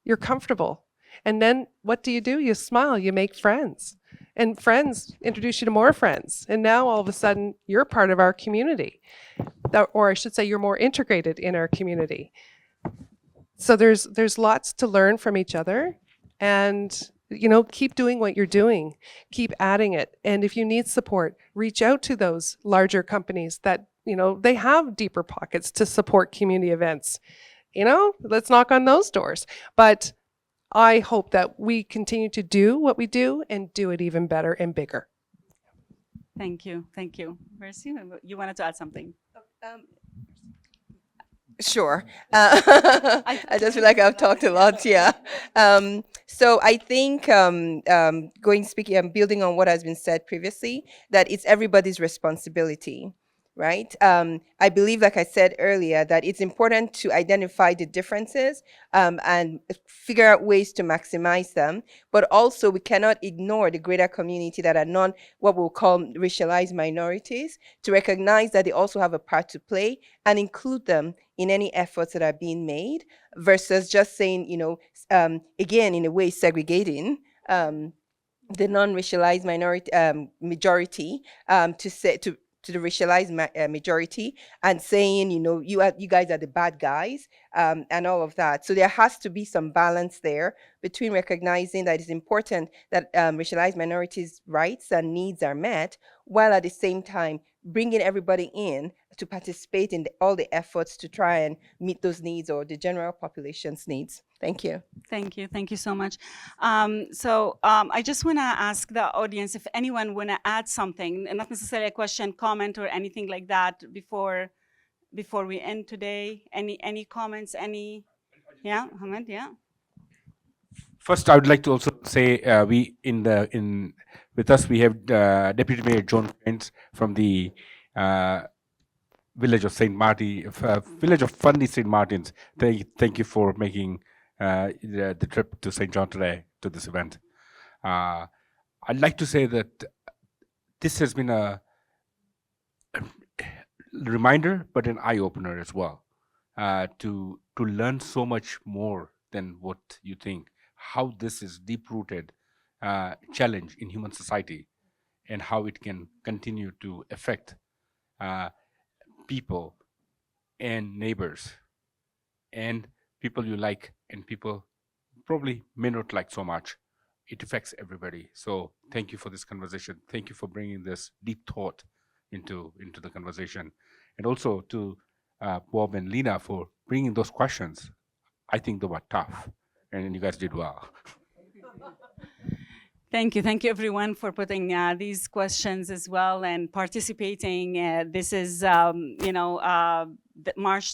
you're comfortable. And then what do? You smile, you make friends. And friends introduce you to more friends. And now all of a sudden, you're part of our community. Or I should say, you're more integrated in our community. So there's lots to learn from each other. And keep doing what you're doing. Keep adding it. And if you need support, reach out to those larger companies that, they have deeper pockets to support community events. Let's knock on those doors. But I hope that we continue to do what we do and do it even better and bigger. Thank you. Thank you. Mercy, you wanted to add something? Sure. I just feel like I've talked a lot. Yeah. So I think building on what has been said previously, that it's everybody's responsibility, right? I believe, like I said earlier, that it's important to identify the differences and figure out ways to maximize them. But also, we cannot ignore the greater community that are what we'll call racialized minorities, to recognize that they also have a part to play and include them in any efforts that are being made, versus just saying, again, in a way, segregating the non-racialized minority majority to the racialized majority and saying, you guys are the bad guys and all of that. So there has to be some balance there between recognizing that it's important that racialized minorities' rights and needs are met, while at the same time bringing everybody in to participate in all the efforts to try and meet those needs, or the general population's needs. Thank you. Thank you. Thank you so much. I just want to ask the audience if anyone want to add something, not necessarily a question, comment, or anything like that before we end today. Any comments? Mohamed? Yeah. First, I would like to also say with us we have Deputy Mayor John Prince from the village of St. Martin, village of Fundy St. Martins. Thank you for making the trip to St. John today, to this event. I'd like to say that this has been a reminder, but an eye-opener as well, to learn so much more than what you think, how this is deep-rooted challenge in human society, and how it can continue to affect people and neighbors and people you like and people probably may not like so much. It affects everybody. So thank you for this conversation. Thank you for bringing this deep thought into the conversation, and also to Bob and Lena for bringing those questions. I think they were tough, and you guys did well. Thank you. Thank you, everyone, for putting these questions as well and participating. This is, March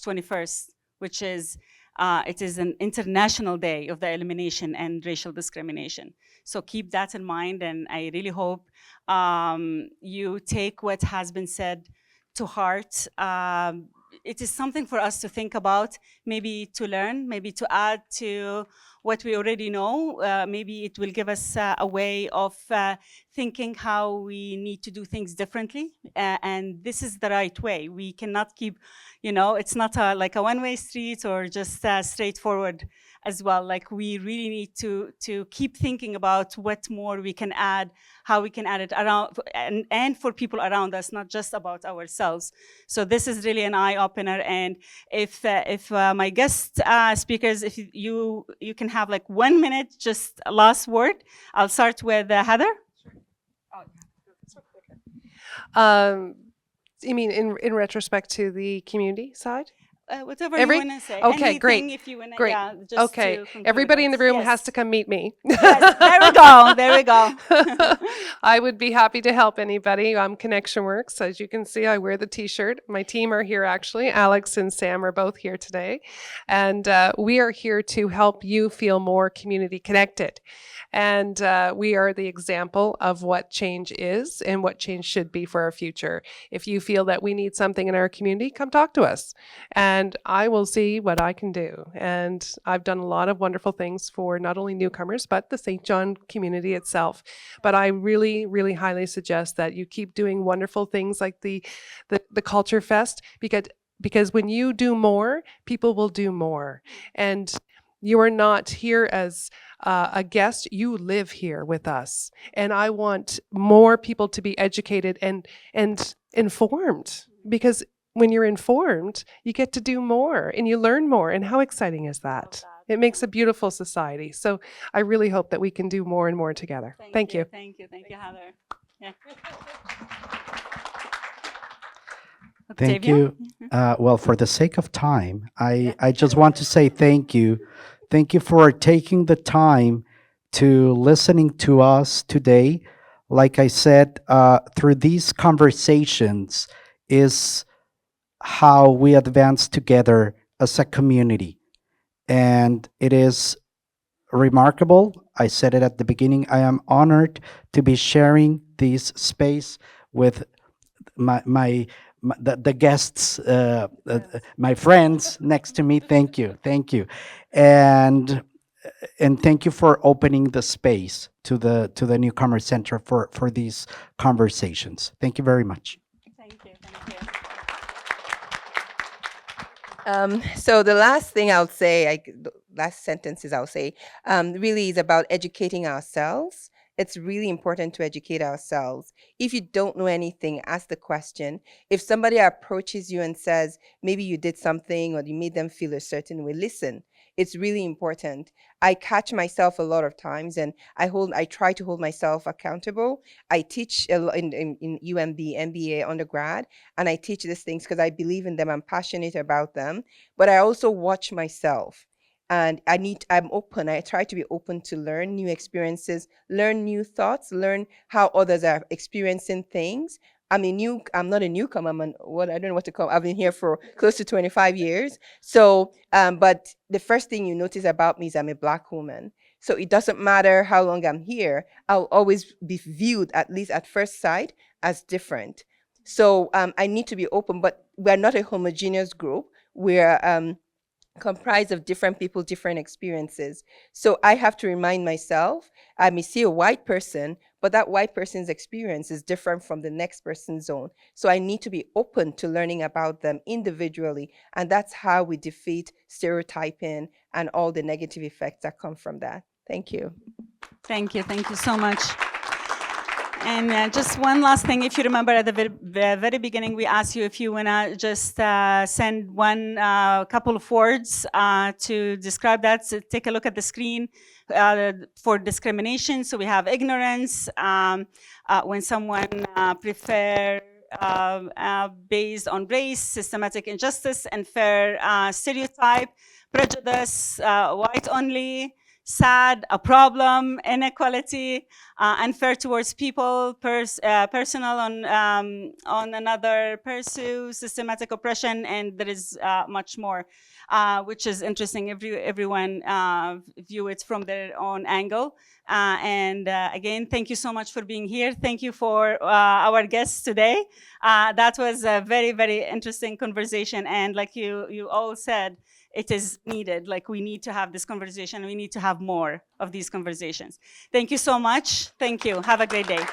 21st, which is, it is an International Day of the Elimination and Racial Discrimination. So keep that in mind, and I really hope you take what has been said to heart. It is something for us to think about, maybe to learn, maybe to add to what we already know. Maybe it will give us a way of thinking how we need to do things differently. And this is the right way. We cannot keep, it's not like a one-way street or just straightforward as well. Like we really need to keep thinking about what more we can add, how we can add it around, and for people around us, not just about ourselves. So this is really an eye-opener. And if my guest speakers, if you can have like 1 minute, just a last word. I'll start with Heather. You mean in retrospect to the community side? Whatever you want to say. Okay, Anything, great. if you want to, Great. yeah, just Okay, to conclude everybody in the room yes. has to come meet me. Yes, there we go. There we go. I would be happy to help anybody. Connection Works. As you can see, I wear the T-shirt. My team are here actually. Alex and Sam are both here today. And we are here to help you feel more community connected. And we are the example of what change is and what change should be for our future. If you feel that we need something in our community, come talk to us. And I will see what I can do. And I've done a lot of wonderful things for not only newcomers, but the Saint John community itself. But I really, really highly suggest that you keep doing wonderful things like the Culture Fest, because when you do more, people will do more. And you are not here as a guest, you live here with us. And I want more people to be educated and informed, because when you're informed, you get to do more and you learn more. And how exciting is that? It makes a beautiful society. So I really hope that we can do more and more together. Thank you. Thank you, Heather. Yeah. Thank you. Well, for the sake of time, I just want to say thank you. Thank you for taking the time to listening to us today. Like I said, through these conversations is how we advance together as a community. And it is remarkable. I said it at the beginning. I am honored to be sharing this space with the guests, my friends next to me. Thank you, and thank you for opening the space to the Newcomer Center for these conversations. Thank you very much. Thank you. So the last thing I'll say, the last sentences I'll say, really is about educating ourselves. It's really important to educate ourselves. If you don't know anything, ask the question. If somebody approaches you and says, maybe you did something or you made them feel a certain way, listen. It's really important. I catch myself a lot of times, and I try to hold myself accountable. I teach in UNB, MBA undergrad, and I teach these things because I believe in them. I'm passionate about them, but I also watch myself. And I'm open. I try to be open to learn new experiences, learn new thoughts, learn how others are experiencing things. I'm not a newcomer. I don't know what to call. I've been here for close to 25 years. So, but the first thing you notice about me is I'm a Black woman. So it doesn't matter how long I'm here. I'll always be viewed, at least at first sight, as different. So I need to be open, but we're not a homogeneous group. We're comprised of different people, different experiences. So I have to remind myself, I may see a white person, but that white person's experience is different from the next person's own. So I need to be open to learning about them individually. And that's how we defeat stereotyping and all the negative effects that come from that. Thank you. Thank you so much. And just one last thing, if you remember at the very beginning, we asked you if you want to just send one couple of words to describe that. So take a look at the screen for discrimination. So we have ignorance, when someone prefer based on race, systematic injustice, and fair stereotype, prejudice, white only, sad, a problem, inequality, unfair towards people, personal on another pursue, systematic oppression, and there is much more, which is interesting. Everyone view it from their own angle. And again, thank you so much for being here. Thank you for our guests today. That was a very, very interesting conversation. And like you all said, it is needed. Like, we need to have this conversation. We need to have more of these conversations. Thank you so much. Thank you. Have a great day.